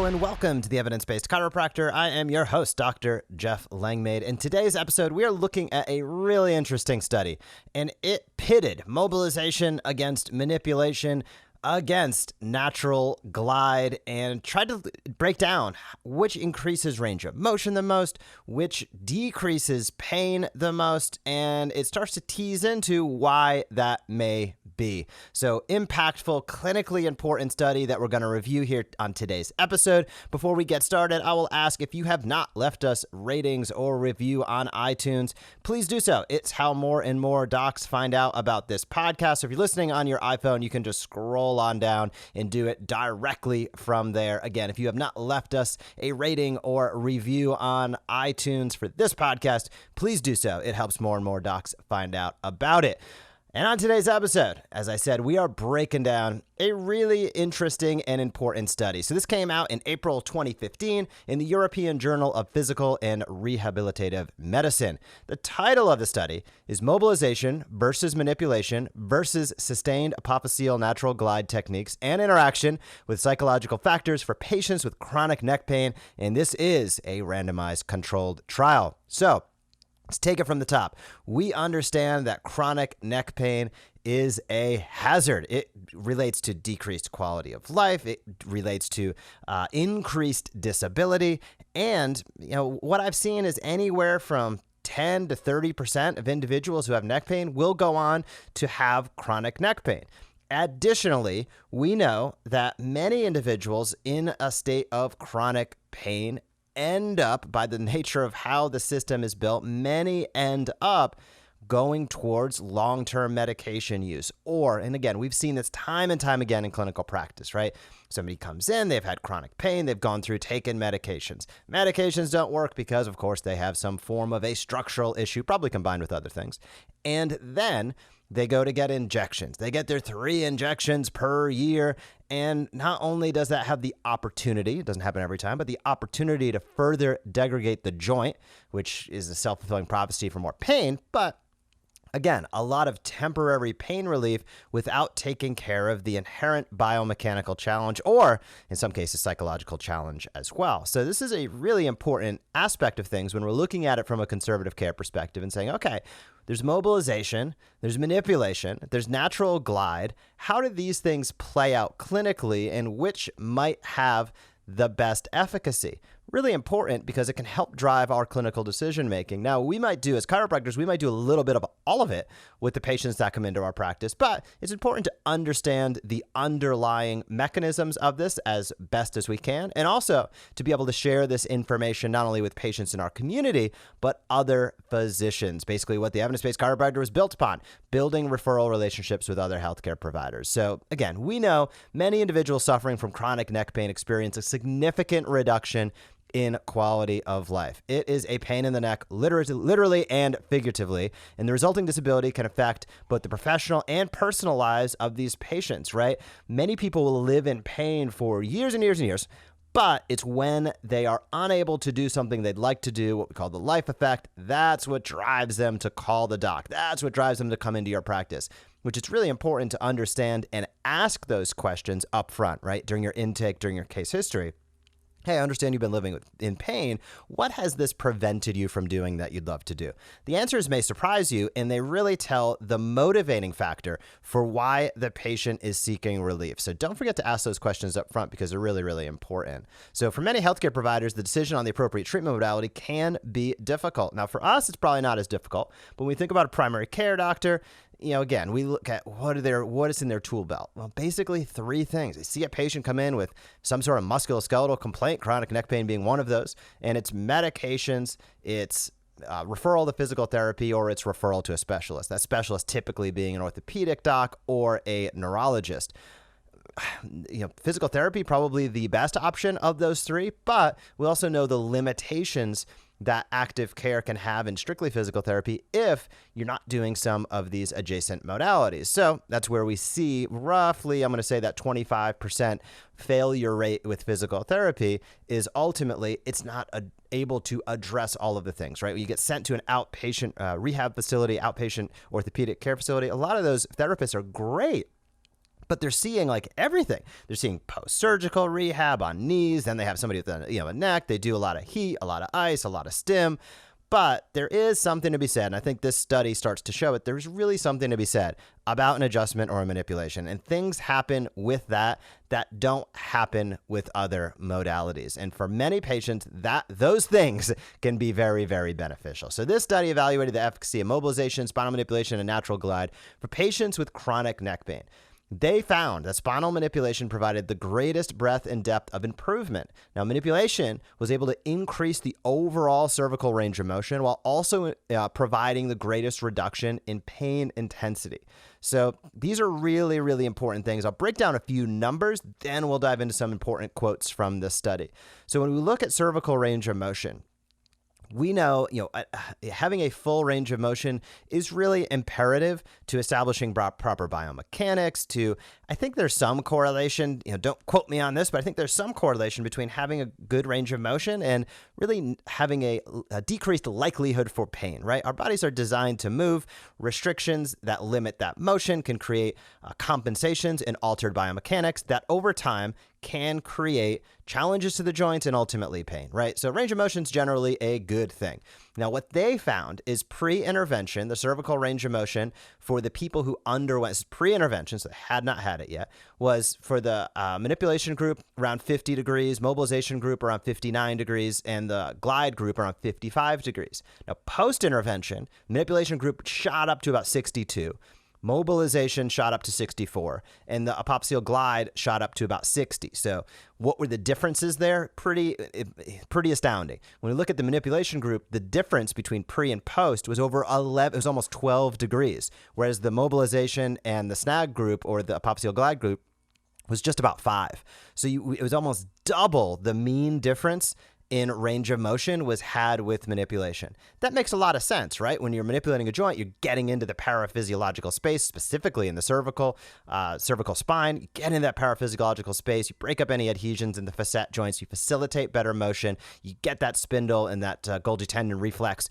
Hello and welcome to the Evidence Based Chiropractor. I am your host, Dr. Jeff Langmaid. In today's episode, we are looking at a really interesting study, and it pitted mobilization against manipulation against natural glide and tried to break down which increases range of motion the most, which decreases pain the most, and it starts to tease into why that may be. So impactful, clinically important study that we're going to review here on today's episode. Before we get started, I will ask if you have not left us ratings or review on iTunes, please do so. It's how more and more docs find out about this podcast. So if you're listening on your iPhone, you can just scroll on down and do it directly from there. Again, if you have not left us a rating or review on iTunes for this podcast, please do so. It helps more and more docs find out about it. And on today's episode, as I said, we are breaking down a really interesting and important study. So this came out in April 2015 in the European Journal of Physical and Rehabilitative Medicine. The title of the study is Mobilization versus Manipulation versus Sustained Apophyseal Natural Glide Techniques and Interaction with Psychological Factors for Patients with Chronic Neck Pain. And this is a randomized controlled trial. So let's take it from the top. We understand that chronic neck pain is a hazard. It relates to decreased quality of life. It relates to increased disability. And what I've seen is anywhere from 10 to 30% of individuals who have neck pain will go on to have chronic neck pain. Additionally, we know that many individuals in a state of chronic pain end up, by the nature of how the system is built, many end up going towards long-term medication use. And again, we've seen this time and time again in clinical practice, right? Somebody comes in, they've had chronic pain, they've gone through taking medications. Medications don't work because, of course, they have some form of a structural issue, probably combined with other things. And then they go to get injections. They get their 3 injections per year. And not only does that have the opportunity, it doesn't happen every time, but the opportunity to further degrade the joint, which is a self-fulfilling prophecy for more pain, but again, a lot of temporary pain relief without taking care of the inherent biomechanical challenge, or in some cases, psychological challenge as well. So this is a really important aspect of things when we're looking at it from a conservative care perspective and saying, okay, there's mobilization, there's manipulation, there's natural glide. How do these things play out clinically, and which might have the best efficacy? Really important because it can help drive our clinical decision making. Now, we might do, as chiropractors, we might do a little bit of all of it with the patients that come into our practice, but it's important to understand the underlying mechanisms of this as best as we can, and also to be able to share this information not only with patients in our community, but other physicians. Basically, what the evidence-based chiropractor was built upon, building referral relationships with other healthcare providers. So again, we know many individuals suffering from chronic neck pain experience a significant reduction in quality of life. It is a pain in the neck, literally and figuratively, and the resulting disability can affect both the professional and personal lives of these patients, right? Many people will live in pain for years and years and years, but it's when they are unable to do something they'd like to do, what we call the life effect, that's what drives them to call the doc. That's what drives them to come into your practice, which it's really important to understand and ask those questions up front, right? During your intake, during your case history. Hey, I understand you've been living in pain. What has this prevented you from doing that you'd love to do? The answers may surprise you, and they really tell the motivating factor for why the patient is seeking relief. So don't forget to ask those questions up front because they're really, really important. So for many healthcare providers, the decision on the appropriate treatment modality can be difficult. Now, for us, it's probably not as difficult, but when we think about a primary care doctor, again, we look at what is in their tool belt. Well, basically 3 things. They see a patient come in with some sort of musculoskeletal complaint, chronic neck pain being one of those, and it's medications, it's referral to physical therapy, or it's referral to a specialist. That specialist typically being an orthopedic doc or a neurologist. Physical therapy, probably the best option of those 3, but we also know the limitations that active care can have in strictly physical therapy if you're not doing some of these adjacent modalities. So that's where we see roughly, I'm going to say that 25% failure rate with physical therapy is ultimately it's not able to address all of the things, right? When you get sent to an outpatient rehab facility, outpatient orthopedic care facility, a lot of those therapists are great, But they're seeing like everything. They're seeing post-surgical rehab on knees. Then they have somebody with a neck. They do a lot of heat, a lot of ice, a lot of stim. But there is something to be said, and I think this study starts to show it. There's really something to be said about an adjustment or a manipulation, and things happen with that don't happen with other modalities. And for many patients, those things can be very, very beneficial. So this study evaluated the efficacy of mobilization, spinal manipulation, and natural glide for patients with chronic neck pain. They found that spinal manipulation provided the greatest breadth and depth of improvement. Now, manipulation was able to increase the overall cervical range of motion while also providing the greatest reduction in pain intensity. So these are really, really important things. I'll break down a few numbers, then we'll dive into some important quotes from this study. So when we look at cervical range of motion, we know, having a full range of motion is really imperative to establishing proper biomechanics. I think there's some correlation, don't quote me on this, but I think there's some correlation between having a good range of motion and really having a decreased likelihood for pain, right? Our bodies are designed to move. Restrictions that limit that motion can create compensations and altered biomechanics that over time can create challenges to the joints and ultimately pain, right? So range of motion is generally a good thing. Now, what they found is pre-intervention, the cervical range of motion for the people who underwent pre-intervention, so they had not had it yet, was for the manipulation group around 50 degrees, mobilization group around 59 degrees, and the glide group around 55 degrees. Now, post-intervention, manipulation group shot up to about 62. Mobilization shot up to 64, and the apophyseal glide shot up to about 60. So what were the differences there? Pretty astounding. When we look at the manipulation group, the difference between pre and post was over 11, it was almost 12 degrees, whereas the mobilization and the snag group or the apophyseal glide group was just about 5. So it was almost double the mean difference in range of motion was had with manipulation. That makes a lot of sense, right? When you're manipulating a joint, you're getting into the paraphysiological space, specifically in the cervical spine. You get into that paraphysiological space, you break up any adhesions in the facet joints, you facilitate better motion, you get that spindle and that Golgi tendon reflex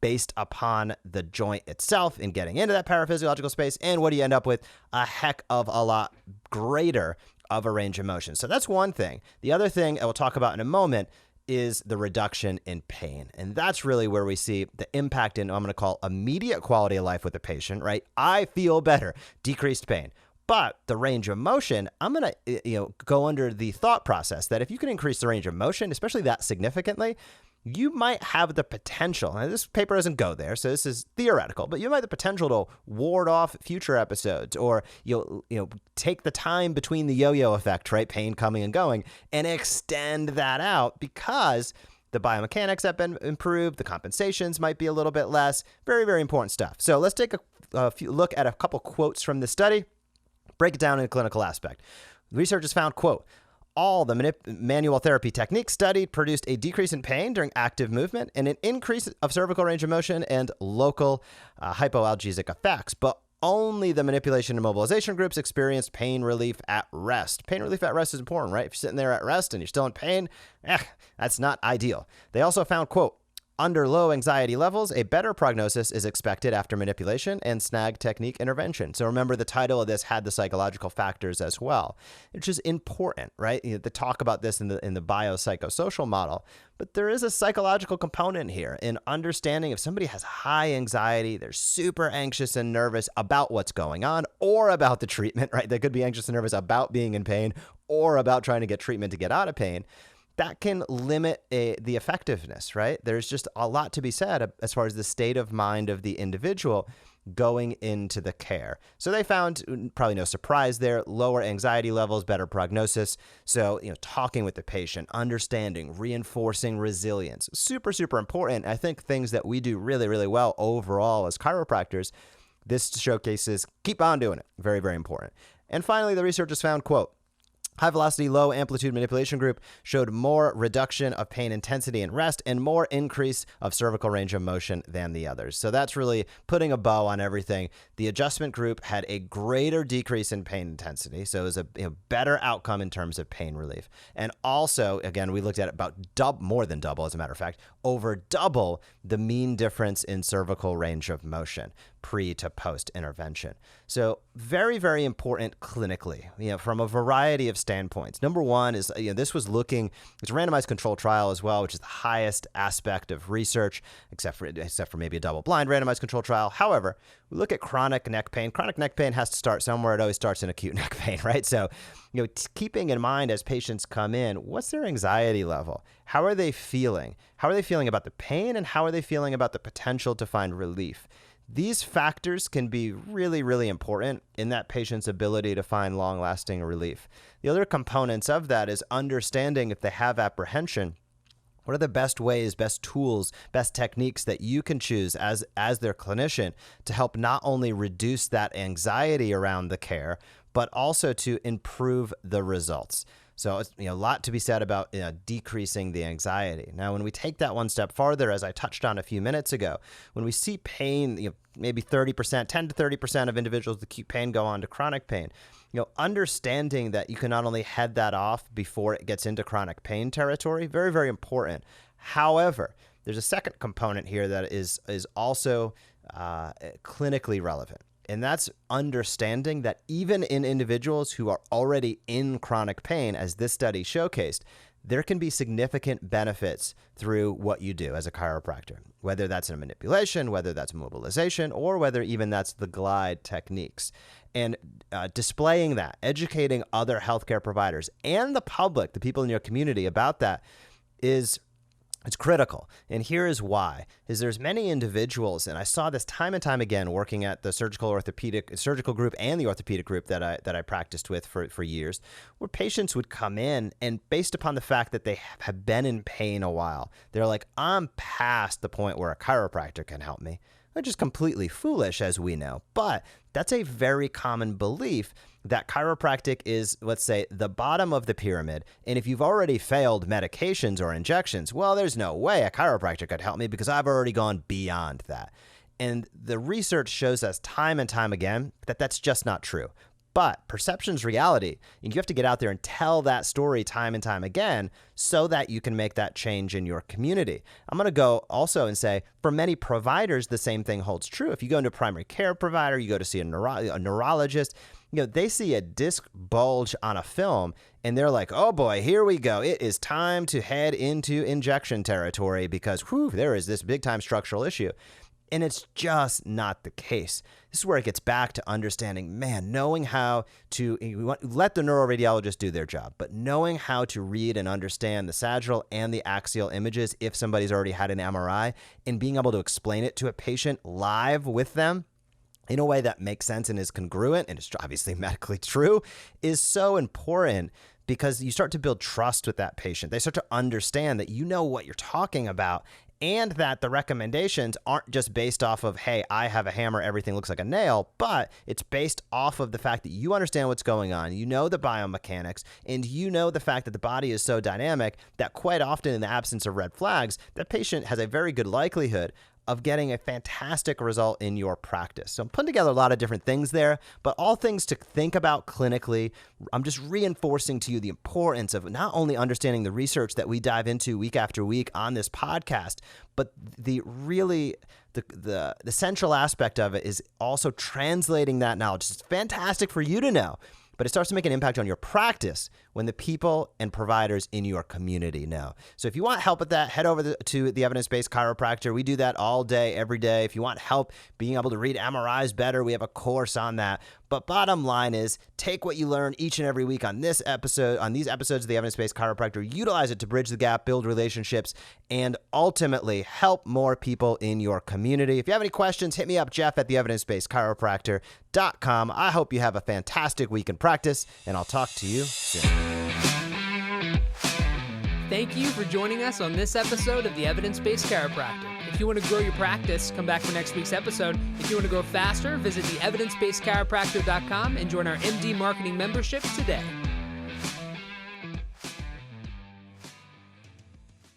based upon the joint itself and getting into that paraphysiological space. And what do you end up with? A heck of a lot greater of a range of motion. So that's one thing. The other thing I will talk about in a moment is the reduction in pain. And that's really where we see the impact in, I'm going to call immediate quality of life with the patient, right? I feel better, decreased pain. But the range of motion, I'm going to go under the thought process that if you can increase the range of motion, especially that significantly, you might have the potential, and this paper doesn't go there, so this is theoretical, but you might have the potential to ward off future episodes, or take the time between the yo-yo effect, right, pain coming and going, and extend that out because the biomechanics have been improved, the compensations might be a little bit less. Very, very important stuff. So let's take a look at a couple quotes from this study, break it down in a clinical aspect. Researchers found, quote, all the manual therapy techniques studied produced a decrease in pain during active movement and an increase of cervical range of motion and local hypoalgesic effects, but only the manipulation and mobilization groups experienced pain relief at rest. Pain relief at rest is important, right? If you're sitting there at rest and you're still in pain, that's not ideal. They also found, quote, under low anxiety levels, a better prognosis is expected after manipulation and snag technique intervention. So remember, the title of this had the psychological factors as well, which is important, right? The talk about this in the biopsychosocial model, but there is a psychological component here in understanding if somebody has high anxiety, they're super anxious and nervous about what's going on or about the treatment, right? They could be anxious and nervous about being in pain or about trying to get treatment to get out of pain. That can limit the effectiveness, right? There's just a lot to be said as far as the state of mind of the individual going into the care. So they found, probably no surprise there, lower anxiety levels, better prognosis. So, talking with the patient, understanding, reinforcing resilience, super, super important. I think things that we do really, really well overall as chiropractors, this showcases, keep on doing it. Very, very important. And finally, the researchers found, quote, high velocity, low amplitude manipulation group showed more reduction of pain intensity and rest and more increase of cervical range of motion than the others. So that's really putting a bow on everything. The adjustment group had a greater decrease in pain intensity. So it was a better outcome in terms of pain relief. And also, again, we looked at about more than double, as a matter of fact, over double the mean difference in cervical range of motion. pre to post intervention. So very, very important clinically, from a variety of standpoints. Number one is, this was it's a randomized control trial as well, which is the highest aspect of research, except for maybe a double-blind randomized control trial. However, we look at chronic neck pain. Chronic neck pain has to start somewhere. It always starts in acute neck pain, right? So, keeping in mind as patients come in, what's their anxiety level? How are they feeling? How are they feeling about the pain, and how are they feeling about the potential to find relief? These factors can be really, really important in that patient's ability to find long-lasting relief. The other components of that is understanding if they have apprehension. What are the best ways, best tools, best techniques that you can choose as their clinician to help not only reduce that anxiety around the care, but also to improve the results? So it's a lot to be said about decreasing the anxiety. Now, when we take that one step farther, as I touched on a few minutes ago, when we see pain, maybe 30%, 10 to 30% of individuals with acute pain go on to chronic pain. Understanding that you can not only head that off before it gets into chronic pain territory, very, very important. However, there's a second component here that is also clinically relevant. And that's understanding that even in individuals who are already in chronic pain, as this study showcased, there can be significant benefits through what you do as a chiropractor, whether that's in manipulation, whether that's mobilization, or whether even that's the glide techniques. And displaying that, educating other healthcare providers and the public, the people in your community about that it's critical. And here is why. There's many individuals, and I saw this time and time again working at the surgical group and the orthopedic group that I practiced with for years, where patients would come in and based upon the fact that they have been in pain a while, they're like, I'm past the point where a chiropractor can help me. Which is completely foolish, as we know. But that's a very common belief that chiropractic is, let's say, the bottom of the pyramid. And if you've already failed medications or injections, well, there's no way a chiropractor could help me because I've already gone beyond that. And the research shows us time and time again that that's just not true. But perception's reality. You have to get out there and tell that story time and time again so that you can make that change in your community. I'm going to go also and say, for many providers, the same thing holds true. If you go into a primary care provider, you go to see a neurologist, they see a disc bulge on a film and they're like, oh boy, here we go. It is time to head into injection territory because there is this big time structural issue. And it's just not the case. This is where it gets back to understanding, knowing how to let the neuroradiologist do their job, but knowing how to read and understand the sagittal and the axial images if somebody's already had an MRI and being able to explain it to a patient live with them in a way that makes sense and is congruent and is obviously medically true is so important. Because you start to build trust with that patient. They start to understand that you know what you're talking about and that the recommendations aren't just based off of, hey, I have a hammer, everything looks like a nail, but it's based off of the fact that you understand what's going on, you know the biomechanics, and you know the fact that the body is so dynamic that quite often in the absence of red flags, the patient has a very good likelihood of getting a fantastic result in your practice. So I'm putting together a lot of different things there, but all things to think about clinically. I'm just reinforcing to you the importance of not only understanding the research that we dive into week after week on this podcast, but the central aspect of it is also translating that knowledge. It's fantastic for you to know, but it starts to make an impact on your practice when the people and providers in your community know. So if you want help with that, head over to the Evidence Based Chiropractor. We do that all day, every day. If you want help being able to read MRIs better, we have a course on that. But bottom line is, take what you learn each and every week on these episodes of the Evidence Based Chiropractor, utilize it to bridge the gap, build relationships, and ultimately help more people in your community. If you have any questions, hit me up, Jeff at theevidencebasedchiropractor.com. I hope you have a fantastic week in practice, and I'll talk to you soon. Thank you for joining us on this episode of the Evidence Based Chiropractor. If you want to grow your practice, come back for next week's episode. If you want to grow faster, visit theevidencebasedchiropractor.com and join our MD Marketing membership today.